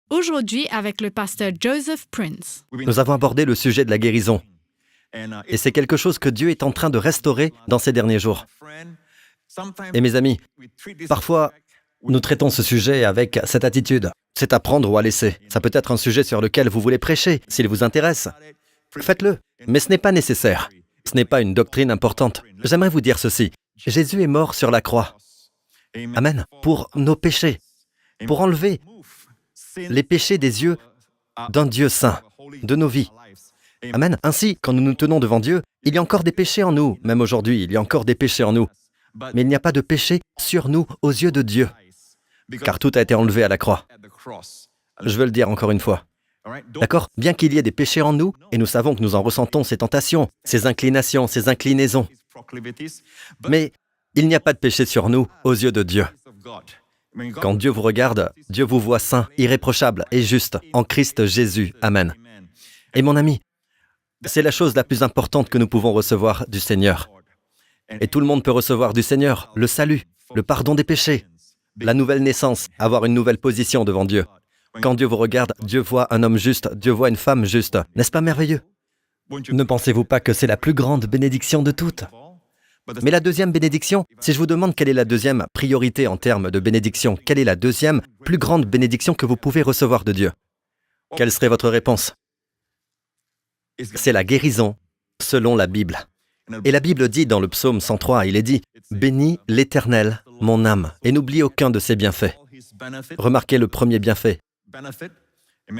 Aujourd'hui avec le pasteur Joseph Prince. Nous avons abordé le sujet de la guérison. Et c'est quelque chose que Dieu est en train de restaurer dans ces derniers jours. Et mes amis, parfois, nous traitons ce sujet avec cette attitude. C'est à prendre ou à laisser. Ça peut être un sujet sur lequel vous voulez prêcher. S'il vous intéresse, faites-le. Mais ce n'est pas nécessaire. Ce n'est pas une doctrine importante. J'aimerais vous dire ceci. Jésus est mort sur la croix. Amen. Pour nos péchés. Pour enlever les péchés des yeux d'un Dieu saint, de nos vies. Amen. Ainsi, quand nous nous tenons devant Dieu, il y a encore des péchés en nous. Même aujourd'hui, il y a encore des péchés en nous. Mais il n'y a pas de péché sur nous aux yeux de Dieu. Car tout a été enlevé à la croix. Je veux le dire encore une fois. D'accord? Bien qu'il y ait des péchés en nous, et nous savons que nous en ressentons ces tentations, ces inclinations, ces inclinaisons. Mais il n'y a pas de péché sur nous aux yeux de Dieu. Quand Dieu vous regarde, Dieu vous voit saint, irréprochable et juste en Christ Jésus. Amen. Et mon ami, c'est la chose la plus importante que nous pouvons recevoir du Seigneur. Et tout le monde peut recevoir du Seigneur le salut, le pardon des péchés, la nouvelle naissance, avoir une nouvelle position devant Dieu. Quand Dieu vous regarde, Dieu voit un homme juste, Dieu voit une femme juste. N'est-ce pas merveilleux? Ne pensez-vous pas que c'est la plus grande bénédiction de toutes? Mais la deuxième bénédiction, si je vous demande quelle est la deuxième priorité en termes de bénédiction, quelle est la deuxième plus grande bénédiction que vous pouvez recevoir de Dieu? Quelle serait votre réponse? C'est la guérison, selon la Bible. Et la Bible dit dans le psaume 103, il est dit « Bénis l'Éternel, mon âme, et n'oublie aucun de ses bienfaits. » Remarquez le premier bienfait,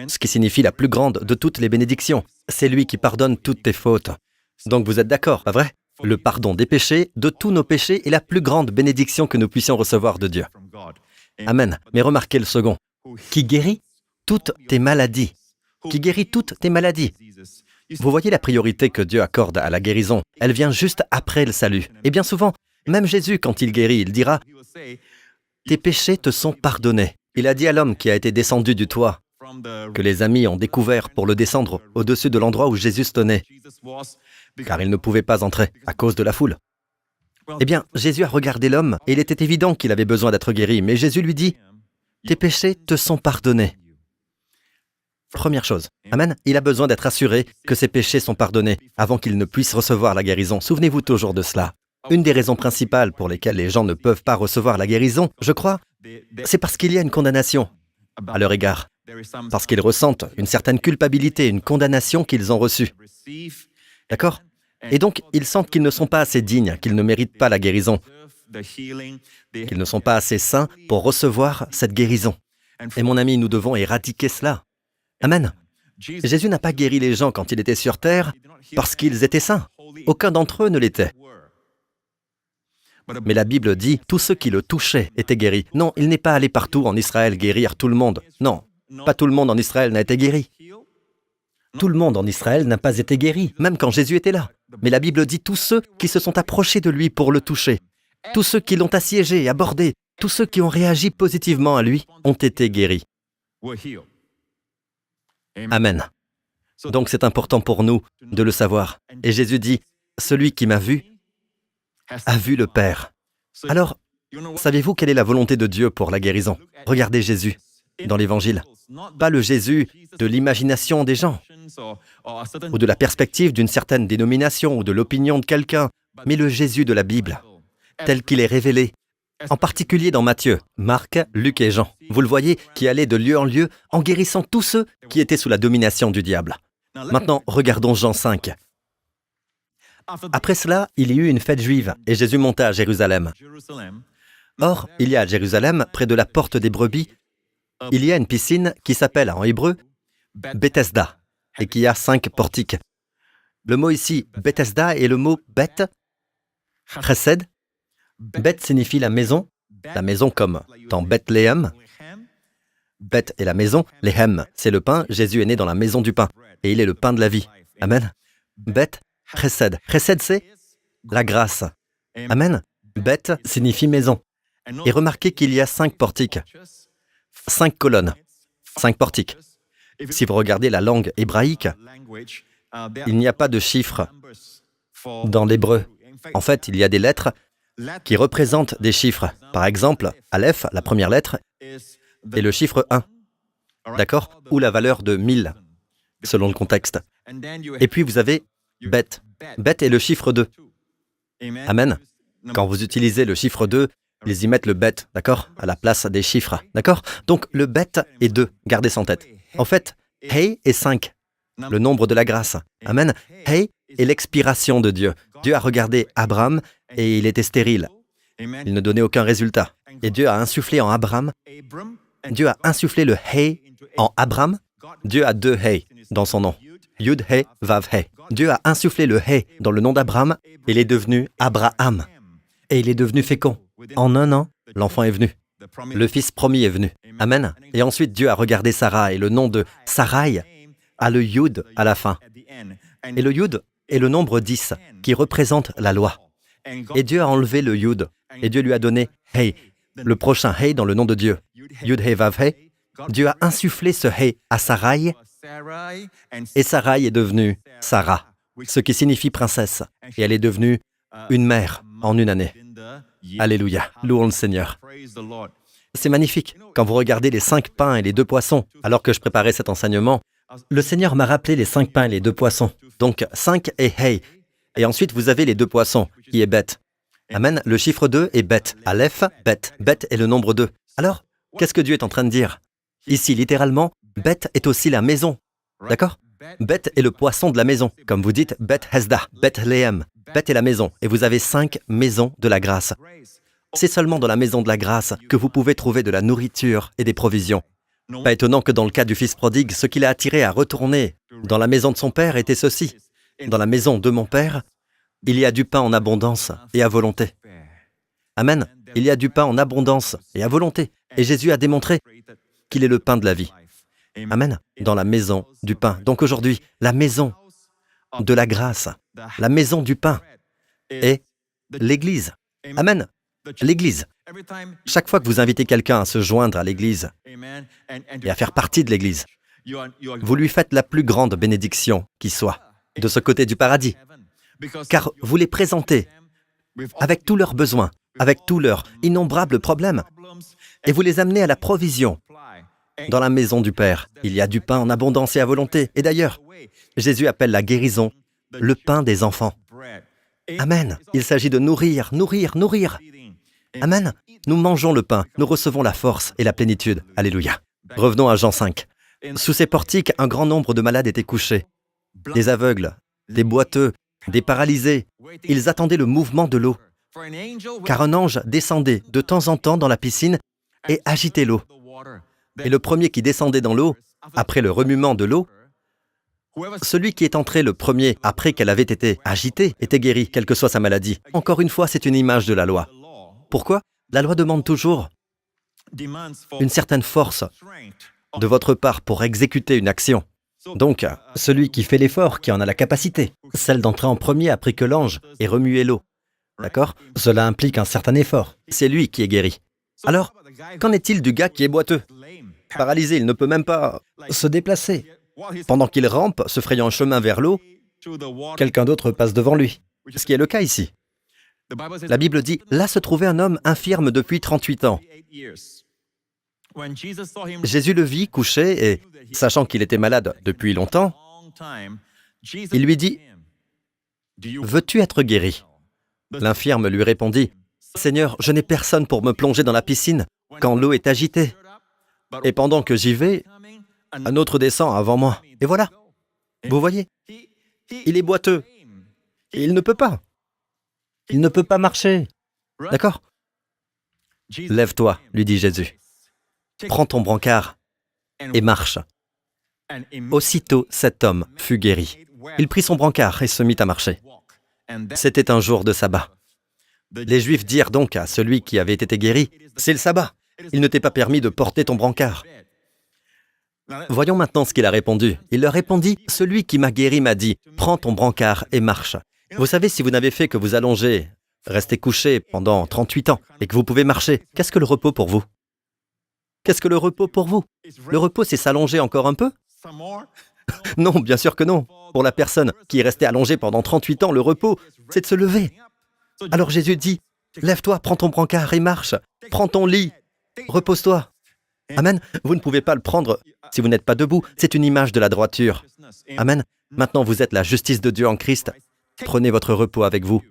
ce qui signifie la plus grande de toutes les bénédictions. C'est lui qui pardonne toutes tes fautes. Donc vous êtes d'accord, pas vrai? Le pardon des péchés, de tous nos péchés, est la plus grande bénédiction que nous puissions recevoir de Dieu. Amen. Mais remarquez le second, qui guérit toutes tes maladies. Qui guérit toutes tes maladies. Vous voyez la priorité que Dieu accorde à la guérison. Elle vient juste après le salut. Et bien souvent, même Jésus, quand il guérit, il dira « Tes péchés te sont pardonnés ». Il a dit à l'homme qui a été descendu du toit, que les amis ont découvert pour le descendre au-dessus de l'endroit où Jésus se tenait, car il ne pouvait pas entrer à cause de la foule. Eh bien, Jésus a regardé l'homme et il était évident qu'il avait besoin d'être guéri, mais Jésus lui dit « Tes péchés te sont pardonnés ». Première chose, amen, il a besoin d'être assuré que ses péchés sont pardonnés avant qu'il ne puisse recevoir la guérison. Souvenez-vous toujours de cela. Une des raisons principales pour lesquelles les gens ne peuvent pas recevoir la guérison, je crois, c'est parce qu'il y a une condamnation à leur égard. Parce qu'ils ressentent une certaine culpabilité, une condamnation qu'ils ont reçue. D'accord? Et donc, ils sentent qu'ils ne sont pas assez dignes, qu'ils ne méritent pas la guérison, qu'ils ne sont pas assez saints pour recevoir cette guérison. Et mon ami, nous devons éradiquer cela. Amen. Jésus n'a pas guéri les gens quand il était sur terre parce qu'ils étaient saints. Aucun d'entre eux ne l'était. Mais la Bible dit, tous ceux qui le touchaient étaient guéris. Non, il n'est pas allé partout en Israël guérir tout le monde. Non, pas tout le monde en Israël n'a été guéri. Tout le monde en Israël n'a pas été guéri, même quand Jésus était là. Mais la Bible dit, tous ceux qui se sont approchés de lui pour le toucher, tous ceux qui l'ont assiégé et abordé, tous ceux qui ont réagi positivement à lui ont été guéris. Amen. Donc c'est important pour nous de le savoir. Et Jésus dit, celui qui m'a vu a vu le Père. Alors, savez-vous quelle est la volonté de Dieu pour la guérison? Regardez Jésus dans l'Évangile. Pas le Jésus de l'imagination des gens, ou de la perspective d'une certaine dénomination, ou de l'opinion de quelqu'un, mais le Jésus de la Bible, tel qu'il est révélé, en particulier dans Matthieu, Marc, Luc et Jean. Vous le voyez, qui allait de lieu en lieu en guérissant tous ceux qui étaient sous la domination du diable. Maintenant, regardons Jean 5. Après cela, il y eut une fête juive, et Jésus monta à Jérusalem. Or, il y a à Jérusalem, près de la porte des brebis, il y a une piscine qui s'appelle en hébreu Bethesda, et qui a 5 portiques. Le mot ici, Bethesda, est le mot Beth, Chesed. Beth signifie la maison comme dans Bethléem. Beth est la maison, Léhem, c'est le pain, Jésus est né dans la maison du pain, et il est le pain de la vie. Amen. Beth, Chesed. Chesed, c'est la grâce. Amen. Beth signifie maison. Et remarquez qu'il y a 5 portiques, 5 colonnes, 5 portiques. Si vous regardez la langue hébraïque, il n'y a pas de chiffres dans l'hébreu. En fait, il y a des lettres qui représentent des chiffres. Par exemple, Aleph, la première lettre, est le chiffre 1. d'accord? Ou la valeur de 1000, selon le contexte. Et puis vous avez Bet. Bet est le chiffre 2. Amen. Quand vous utilisez le chiffre 2, ils y mettent le bet, d'accord? À la place des chiffres, d'accord? Donc le bet est 2, gardez ça en tête. En fait, Hey est 5, le nombre de la grâce. Amen. Hey est l'expiration de Dieu. Dieu a regardé Abraham et il était stérile. Il ne donnait aucun résultat. Et Dieu a insufflé en Abraham. Dieu a insufflé le Hey en Abraham. Dieu a 2 Hey dans son nom. Yud Hey, Vav Hey. Dieu a insufflé le Hey dans le nom d'Abraham et il est devenu Abraham. Et il est devenu fécond. En 1 an, l'enfant est venu. Le fils promis est venu. Amen. Et ensuite, Dieu a regardé Sarah et le nom de Sarai a le Yud à la fin. Et le Yud est le nombre 10 qui représente la loi. Et Dieu a enlevé le Yud et Dieu lui a donné Hey, le prochain Hey dans le nom de Dieu. Yud Hey Vav Hey. Dieu a insufflé ce Hey à Sarai et Sarai est devenue Sarah, ce qui signifie princesse. Et elle est devenue une mère en 1 année. Alléluia, louons le Seigneur. C'est magnifique. Quand vous regardez les 5 pains et les 2 poissons, alors que je préparais cet enseignement, le Seigneur m'a rappelé les 5 pains et les 2 poissons. Donc 5 est Hey. Et ensuite vous avez les 2 poissons, qui est Bet. Amen, le chiffre 2 est Bet. Aleph, Bet. Bet est le nombre 2. Alors, qu'est-ce que Dieu est en train de dire? Ici, littéralement, Bet est aussi la maison. D'accord? Bet est le poisson de la maison. Comme vous dites, Bet Hesda, Bethléem. Bet est la maison. Et vous avez 5 maisons de la grâce. C'est seulement dans la maison de la grâce que vous pouvez trouver de la nourriture et des provisions. Pas étonnant que dans le cas du fils prodigue, ce qui l'a attiré à retourner dans la maison de son père était ceci. Dans la maison de mon père, il y a du pain en abondance et à volonté. Amen. Il y a du pain en abondance et à volonté. Et Jésus a démontré qu'il est le pain de la vie. Amen. Dans la maison du pain. Donc aujourd'hui, la maison de la grâce, la maison du pain est l'Église. Amen. L'Église. Chaque fois que vous invitez quelqu'un à se joindre à l'Église et à faire partie de l'Église, vous lui faites la plus grande bénédiction qui soit de ce côté du paradis. Car vous les présentez avec tous leurs besoins, avec tous leurs innombrables problèmes, et vous les amenez à la provision. Dans la maison du Père, il y a du pain en abondance et à volonté. Et d'ailleurs, Jésus appelle la guérison le pain des enfants. Amen. Il s'agit de nourrir, nourrir, nourrir. Amen. Nous mangeons le pain, nous recevons la force et la plénitude. Alléluia. Revenons à Jean 5. Sous ces portiques, un grand nombre de malades étaient couchés. Des aveugles, des boiteux, des paralysés. Ils attendaient le mouvement de l'eau. Car un ange descendait de temps en temps dans la piscine et agitait l'eau. Et le premier qui descendait dans l'eau, après le remuement de l'eau, celui qui est entré le premier après qu'elle avait été agitée, était guéri, quelle que soit sa maladie. Encore une fois, c'est une image de la loi. Pourquoi? La loi demande toujours une certaine force de votre part pour exécuter une action. Donc, celui qui fait l'effort, qui en a la capacité, celle d'entrer en premier après que l'ange ait remué l'eau. D'accord? Cela implique un certain effort. C'est lui qui est guéri. Alors, qu'en est-il du gars qui est boiteux? Paralysé, il ne peut même pas se déplacer. Pendant qu'il rampe, se frayant un chemin vers l'eau, quelqu'un d'autre passe devant lui. Ce qui est le cas ici. La Bible dit, là se trouvait un homme infirme depuis 38 ans. Jésus le vit couché et, sachant qu'il était malade depuis longtemps, il lui dit, « Veux-tu être guéri ?» L'infirme lui répondit, « Seigneur, je n'ai personne pour me plonger dans la piscine quand l'eau est agitée. Et pendant que j'y vais, un autre descend avant moi. Et voilà. Vous voyez, il est boiteux. Et il ne peut pas. Il ne peut pas marcher. D'accord? Lève-toi, lui dit Jésus. Prends ton brancard et marche. Aussitôt, cet homme fut guéri. Il prit son brancard et se mit à marcher. C'était un jour de sabbat. Les Juifs dirent donc à celui qui avait été guéri, « C'est le sabbat. Il ne t'est pas permis de porter ton brancard. » Voyons maintenant ce qu'il a répondu. Il leur répondit, « Celui qui m'a guéri m'a dit, prends ton brancard et marche. » Vous savez, si vous n'avez fait que vous allonger, rester couché pendant 38 ans et que vous pouvez marcher, qu'est-ce que le repos pour vous? Qu'est-ce que le repos pour vous? Le repos, c'est s'allonger encore un peu? Non, bien sûr que non. Pour la personne qui est restée allongée pendant 38 ans, le repos, c'est de se lever. Alors Jésus dit, lève-toi, prends ton brancard et marche. Prends ton lit, repose-toi. Amen. Vous ne pouvez pas le prendre si vous n'êtes pas debout. C'est une image de la droiture. Amen. Maintenant, vous êtes la justice de Dieu en Christ. Prenez votre repos avec vous.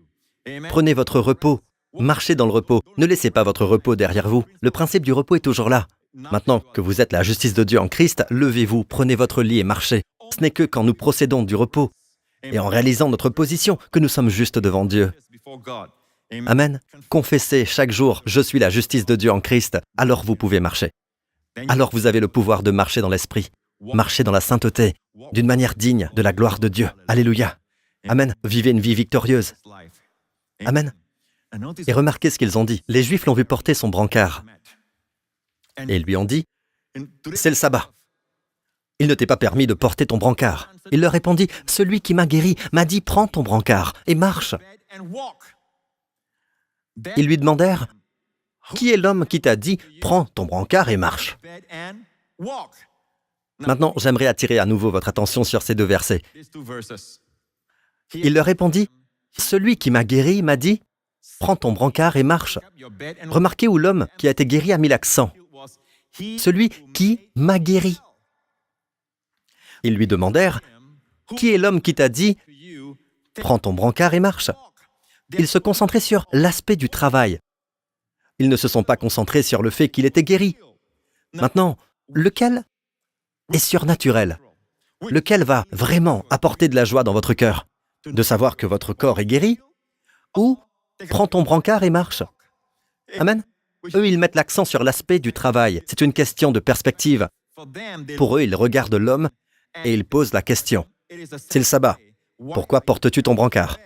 Prenez votre repos. Marchez dans le repos. Ne laissez pas votre repos derrière vous. Le principe du repos est toujours là. Maintenant que vous êtes la justice de Dieu en Christ, levez-vous, prenez votre lit et marchez. Ce n'est que quand nous procédons du repos et en réalisant notre position que nous sommes justes devant Dieu. Amen. Confessez chaque jour, je suis la justice de Dieu en Christ, alors vous pouvez marcher. Alors vous avez le pouvoir de marcher dans l'esprit, marcher dans la sainteté, d'une manière digne de la gloire de Dieu. Alléluia. Amen. Vivez une vie victorieuse. Amen. Et remarquez ce qu'ils ont dit. Les Juifs l'ont vu porter son brancard. Et ils lui ont dit, c'est le sabbat. Il ne t'est pas permis de porter ton brancard. Il leur répondit, celui qui m'a guéri m'a dit, prends ton brancard et marche. Ils lui demandèrent, qui est l'homme qui t'a dit, prends ton brancard et marche? Maintenant, j'aimerais attirer à nouveau votre attention sur ces deux versets. Il leur répondit, celui qui m'a guéri m'a dit, prends ton brancard et marche. Remarquez où l'homme qui a été guéri a mis l'accent. Celui qui m'a guéri. Ils lui demandèrent, qui est l'homme qui t'a dit, prends ton brancard et marche? Ils se concentraient sur l'aspect du travail. Ils ne se sont pas concentrés sur le fait qu'il était guéri. Maintenant, lequel est surnaturel? Lequel va vraiment apporter de la joie dans votre cœur? De savoir que votre corps est guéri? Ou prends ton brancard et marche? Amen. Eux, ils mettent l'accent sur l'aspect du travail. C'est une question de perspective. Pour eux, ils regardent l'homme et ils posent la question. C'est le sabbat. Pourquoi portes-tu ton brancard?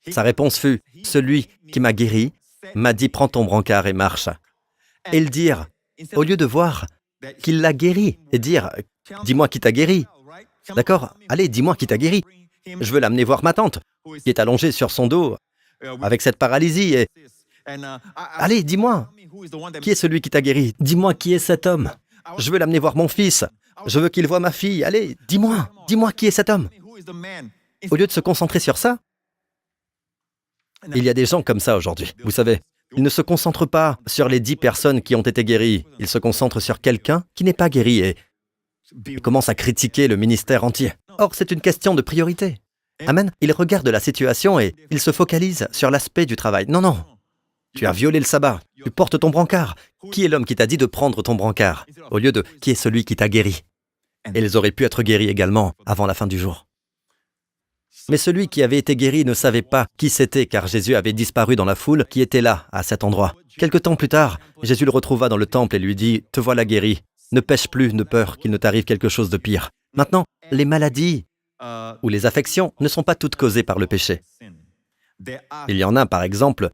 Sa réponse fut, celui qui m'a guéri m'a dit, prends ton brancard et marche. Et ils dirent, au lieu de voir qu'il l'a guéri et dire, dis-moi qui t'a guéri. D'accord? Allez, dis-moi qui t'a guéri. Je veux l'amener voir ma tante, qui est allongée sur son dos avec cette paralysie. Et allez, dis-moi, qui est celui qui t'a guéri? Dis-moi qui est cet homme. Je veux l'amener voir mon fils. Je veux qu'il voie ma fille. Allez, dis-moi qui est cet homme. Au lieu de se concentrer sur ça, il y a des gens comme ça aujourd'hui. Vous savez, ils ne se concentrent pas sur les 10 personnes qui ont été guéries. Ils se concentrent sur quelqu'un qui n'est pas guéri et commencent à critiquer le ministère entier. Or, c'est une question de priorité. Amen. Ils regardent la situation et ils se focalisent sur l'aspect du travail. Non, non. Tu as violé le sabbat. Tu portes ton brancard. Qui est l'homme qui t'a dit de prendre ton brancard? Au lieu de qui est celui qui t'a guéri? Et ils auraient pu être guéris également avant la fin du jour. Mais celui qui avait été guéri ne savait pas qui c'était, car Jésus avait disparu dans la foule qui était là, à cet endroit. Quelque temps plus tard, Jésus le retrouva dans le temple et lui dit, « Te voilà guéri. Ne pêche plus de peur qu'il ne t'arrive quelque chose de pire. » Maintenant, les maladies ou les affections ne sont pas toutes causées par le péché. Il y en a, par exemple,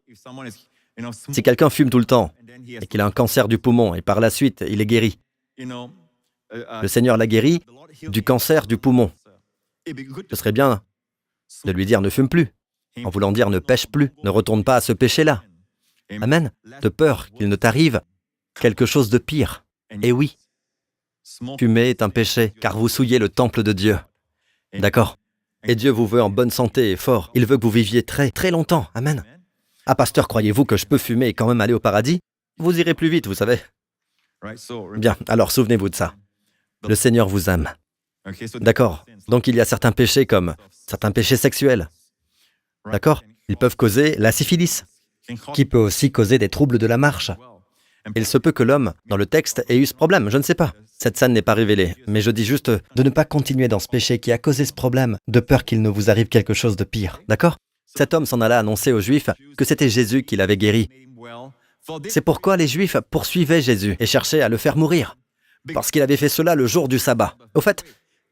si quelqu'un fume tout le temps et qu'il a un cancer du poumon et par la suite, il est guéri. Le Seigneur l'a guéri du cancer du poumon. Ce serait bien de lui dire ne fume plus, en voulant dire ne pêche plus, ne retourne pas à ce péché-là. Amen. De peur qu'il ne t'arrive quelque chose de pire. Et oui, fumer est un péché, car vous souillez le temple de Dieu. D'accord? Et Dieu vous veut en bonne santé et fort. Il veut que vous viviez très, très longtemps. Amen. Ah, pasteur, croyez-vous que je peux fumer et quand même aller au paradis? Vous irez plus vite, vous savez. Bien, alors souvenez-vous de ça. Le Seigneur vous aime. D'accord? Donc il y a certains péchés comme certains péchés sexuels. D'accord? Ils peuvent causer la syphilis, qui peut aussi causer des troubles de la marche. Il se peut que l'homme, dans le texte, ait eu ce problème, je ne sais pas. Cette scène n'est pas révélée, mais je dis juste de ne pas continuer dans ce péché qui a causé ce problème, de peur qu'il ne vous arrive quelque chose de pire. D'accord? Cet homme s'en alla annoncer aux Juifs que c'était Jésus qui l'avait guéri. C'est pourquoi les Juifs poursuivaient Jésus et cherchaient à le faire mourir. Parce qu'il avait fait cela le jour du sabbat. Au fait,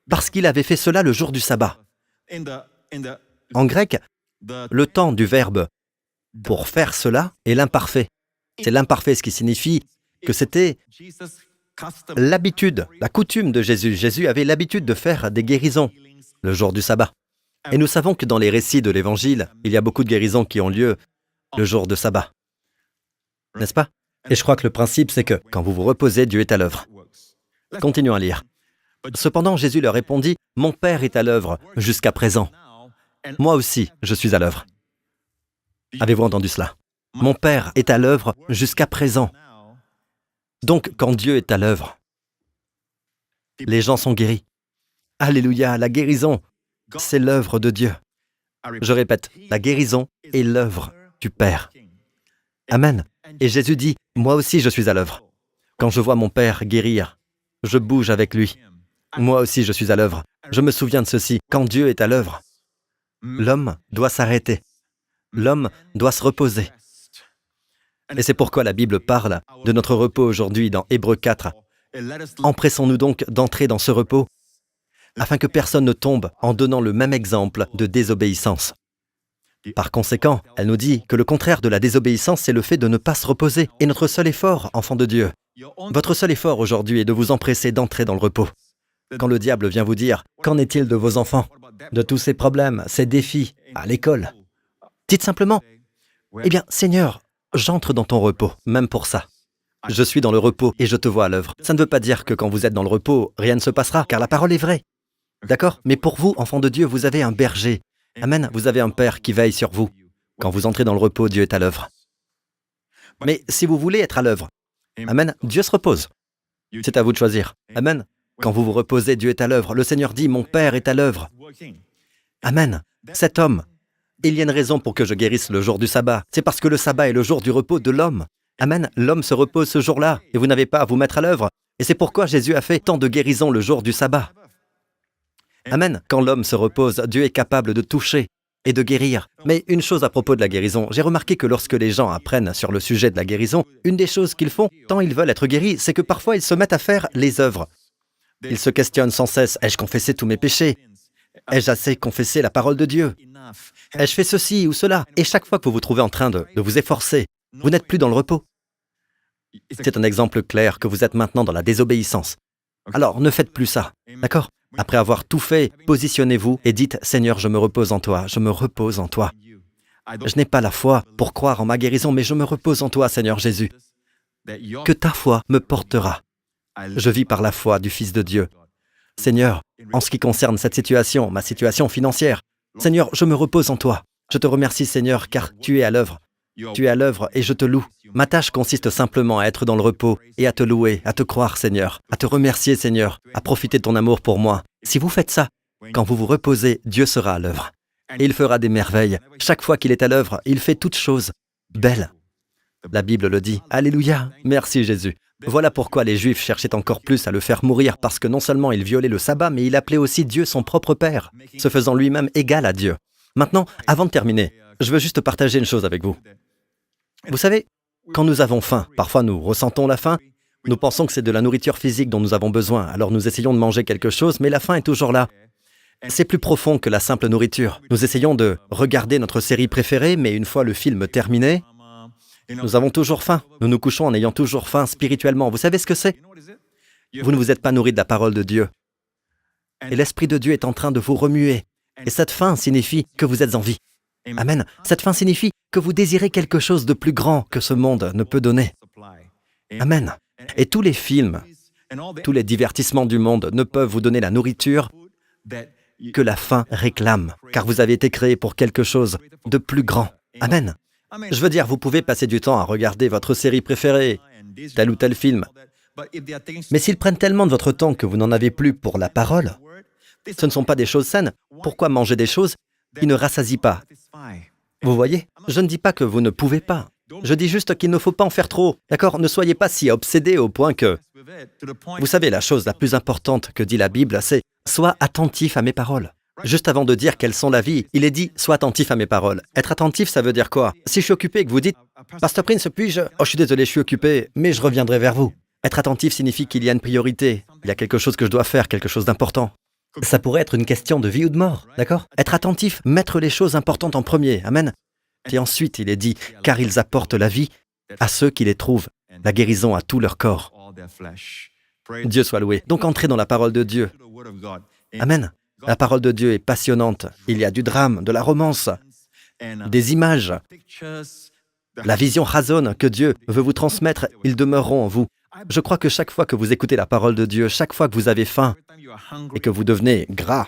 parce qu'il avait fait cela le jour du sabbat. En grec, le temps du verbe « pour faire cela » est l'imparfait. C'est l'imparfait, ce qui signifie que c'était l'habitude, la coutume de Jésus. Jésus avait l'habitude de faire des guérisons le jour du sabbat. Et nous savons que dans les récits de l'Évangile, il y a beaucoup de guérisons qui ont lieu le jour de sabbat. N'est-ce pas? Et je crois que le principe, c'est que quand vous vous reposez, Dieu est à l'œuvre. Continuons à lire. Cependant, Jésus leur répondit, « Mon Père est à l'œuvre jusqu'à présent. Moi aussi, je suis à l'œuvre. » Avez-vous entendu cela? Mon Père est à l'œuvre jusqu'à présent. Donc, quand Dieu est à l'œuvre, les gens sont guéris. Alléluia, la guérison, c'est l'œuvre de Dieu. Je répète, la guérison est l'œuvre du Père. Amen. Et Jésus dit, moi aussi je suis à l'œuvre. Quand je vois mon Père guérir, je bouge avec lui. Moi aussi je suis à l'œuvre. Je me souviens de ceci, quand Dieu est à l'œuvre, l'homme doit s'arrêter. L'homme doit se reposer. Et c'est pourquoi la Bible parle de notre repos aujourd'hui dans Hébreux 4. Empressons-nous donc d'entrer dans ce repos, afin que personne ne tombe en donnant le même exemple de désobéissance. Par conséquent, elle nous dit que le contraire de la désobéissance, c'est le fait de ne pas se reposer. Et notre seul effort, enfant de Dieu, votre seul effort aujourd'hui est de vous empresser d'entrer dans le repos. Quand le diable vient vous dire, qu'en est-il de vos enfants, de tous ces problèmes, ces défis, à l'école, dites simplement, eh bien, Seigneur, j'entre dans ton repos, même pour ça. Je suis dans le repos et je te vois à l'œuvre. Ça ne veut pas dire que quand vous êtes dans le repos, rien ne se passera, car la parole est vraie. D'accord? Mais pour vous, enfants de Dieu, vous avez un berger. Amen, vous avez un Père qui veille sur vous. Quand vous entrez dans le repos, Dieu est à l'œuvre. Mais si vous voulez être à l'œuvre, amen, Dieu se repose. C'est à vous de choisir. Amen. Quand vous vous reposez, Dieu est à l'œuvre. Le Seigneur dit, mon Père est à l'œuvre. Amen. Cet homme, il y a une raison pour que je guérisse le jour du sabbat. C'est parce que le sabbat est le jour du repos de l'homme. Amen. L'homme se repose ce jour-là et vous n'avez pas à vous mettre à l'œuvre. Et c'est pourquoi Jésus a fait tant de guérisons le jour du sabbat. Amen. Quand l'homme se repose, Dieu est capable de toucher et de guérir. Mais une chose à propos de la guérison, j'ai remarqué que lorsque les gens apprennent sur le sujet de la guérison, une des choses qu'ils font, tant ils veulent être guéris, c'est que parfois ils se mettent à faire les œuvres. Ils se questionnent sans cesse, ai-je confessé tous mes péchés? Ai-je assez confessé la parole de Dieu? Ai-je fait ceci ou cela? Et chaque fois que vous vous trouvez en train de vous efforcer, vous n'êtes plus dans le repos. C'est un exemple clair que vous êtes maintenant dans la désobéissance. Alors ne faites plus ça, d'accord? Après avoir tout fait, positionnez-vous et dites « Seigneur, je me repose en toi, je me repose en toi. Je n'ai pas la foi pour croire en ma guérison, mais je me repose en toi, Seigneur Jésus. Que ta foi me portera. Je vis par la foi du Fils de Dieu. Seigneur, en ce qui concerne cette situation, ma situation financière, Seigneur, je me repose en toi. Je te remercie, Seigneur, car tu es à l'œuvre. Tu es à l'œuvre et je te loue. Ma tâche consiste simplement à être dans le repos et à te louer, à te croire, Seigneur, à te remercier, Seigneur, à profiter de ton amour pour moi. Si vous faites ça, quand vous vous reposez, Dieu sera à l'œuvre. Et il fera des merveilles. Chaque fois qu'il est à l'œuvre, il fait toutes choses belles. La Bible le dit. Alléluia. Merci Jésus. Voilà pourquoi les Juifs cherchaient encore plus à le faire mourir, parce que non seulement il violait le sabbat, mais il appelait aussi Dieu son propre Père, se faisant lui-même égal à Dieu. Maintenant, avant de terminer, je veux juste partager une chose avec vous. Vous savez, quand nous avons faim, parfois nous ressentons la faim, nous pensons que c'est de la nourriture physique dont nous avons besoin, alors nous essayons de manger quelque chose, mais la faim est toujours là. C'est plus profond que la simple nourriture. Nous essayons de regarder notre série préférée, mais une fois le film terminé, nous avons toujours faim. Nous nous couchons en ayant toujours faim spirituellement. Vous savez ce que c'est? Vous ne vous êtes pas nourri de la parole de Dieu. Et l'Esprit de Dieu est en train de vous remuer. Et cette faim signifie que vous êtes en vie. Amen. Cette faim signifie que vous désirez quelque chose de plus grand que ce monde ne peut donner. Amen. Et tous les films, tous les divertissements du monde ne peuvent vous donner la nourriture que la faim réclame, car vous avez été créé pour quelque chose de plus grand. Amen. Je veux dire, vous pouvez passer du temps à regarder votre série préférée, tel ou tel film. Mais s'ils prennent tellement de votre temps que vous n'en avez plus pour la parole, ce ne sont pas des choses saines. Pourquoi manger des choses qui ne rassasient pas? Vous voyez? Je ne dis pas que vous ne pouvez pas. Je dis juste qu'il ne faut pas en faire trop. D'accord? Ne soyez pas si obsédés au point que... Vous savez, la chose la plus importante que dit la Bible, c'est « Sois attentif à mes paroles ». Juste avant de dire quelles sont la vie, il est dit « Sois attentif à mes paroles ». Être attentif, ça veut dire quoi? Si je suis occupé et que vous dites « Pasteur Prince, puis-je... Oh, je suis désolé, je suis occupé, mais je reviendrai vers vous ». Être attentif signifie qu'il y a une priorité. Il y a quelque chose que je dois faire, quelque chose d'important. Ça pourrait être une question de vie ou de mort, d'accord? Être attentif, mettre les choses importantes en premier, amen. Et ensuite, il est dit, car ils apportent la vie à ceux qui les trouvent, la guérison à tout leur corps. Dieu soit loué. Donc entrez dans la parole de Dieu. Amen. La parole de Dieu est passionnante. Il y a du drame, de la romance, des images. La vision Chazon que Dieu veut vous transmettre, ils demeureront en vous. Je crois que chaque fois que vous écoutez la parole de Dieu, chaque fois que vous avez faim et que vous devenez gras,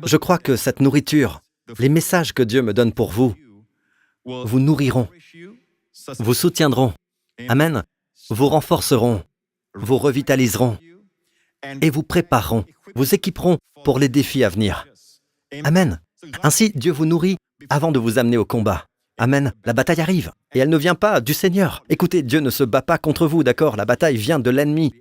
je crois que cette nourriture, les messages que Dieu me donne pour vous, vous nourriront, vous soutiendront Amen. Vous renforceront, vous revitaliseront et vous prépareront, vous équiperont pour les défis à venir. Amen. Ainsi, Dieu vous nourrit avant de vous amener au combat. Amen. La bataille arrive et elle ne vient pas du Seigneur. Écoutez, Dieu ne se bat pas contre vous, d'accord? La bataille vient de l'ennemi.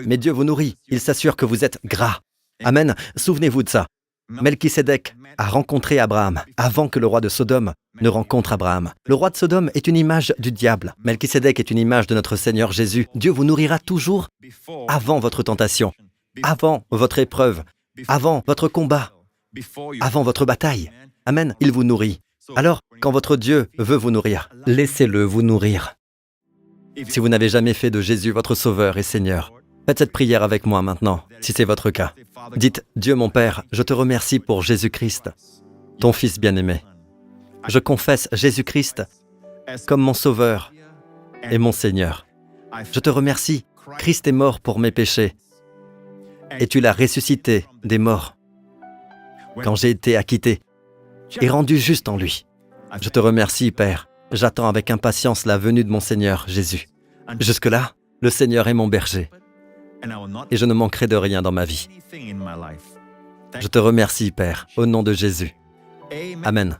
Mais Dieu vous nourrit. Il s'assure que vous êtes gras. Amen. Souvenez-vous de ça. Melchisédek a rencontré Abraham avant que le roi de Sodome ne rencontre Abraham. Le roi de Sodome est une image du diable. Melchisédek est une image de notre Seigneur Jésus. Dieu vous nourrira toujours avant votre tentation, avant votre épreuve, avant votre combat, avant votre bataille. Amen. Il vous nourrit. Alors, quand votre Dieu veut vous nourrir, laissez-le vous nourrir. Si vous n'avez jamais fait de Jésus votre Sauveur et Seigneur, faites cette prière avec moi maintenant, si c'est votre cas. Dites, Dieu mon Père, je te remercie pour Jésus-Christ, ton Fils bien-aimé. Je confesse Jésus-Christ comme mon Sauveur et mon Seigneur. Je te remercie, Christ est mort pour mes péchés, et tu l'as ressuscité des morts quand j'ai été acquitté et rendu juste en lui. Je te remercie, Père. J'attends avec impatience la venue de mon Seigneur, Jésus. Jusque-là, le Seigneur est mon berger, et je ne manquerai de rien dans ma vie. Je te remercie, Père, au nom de Jésus. Amen.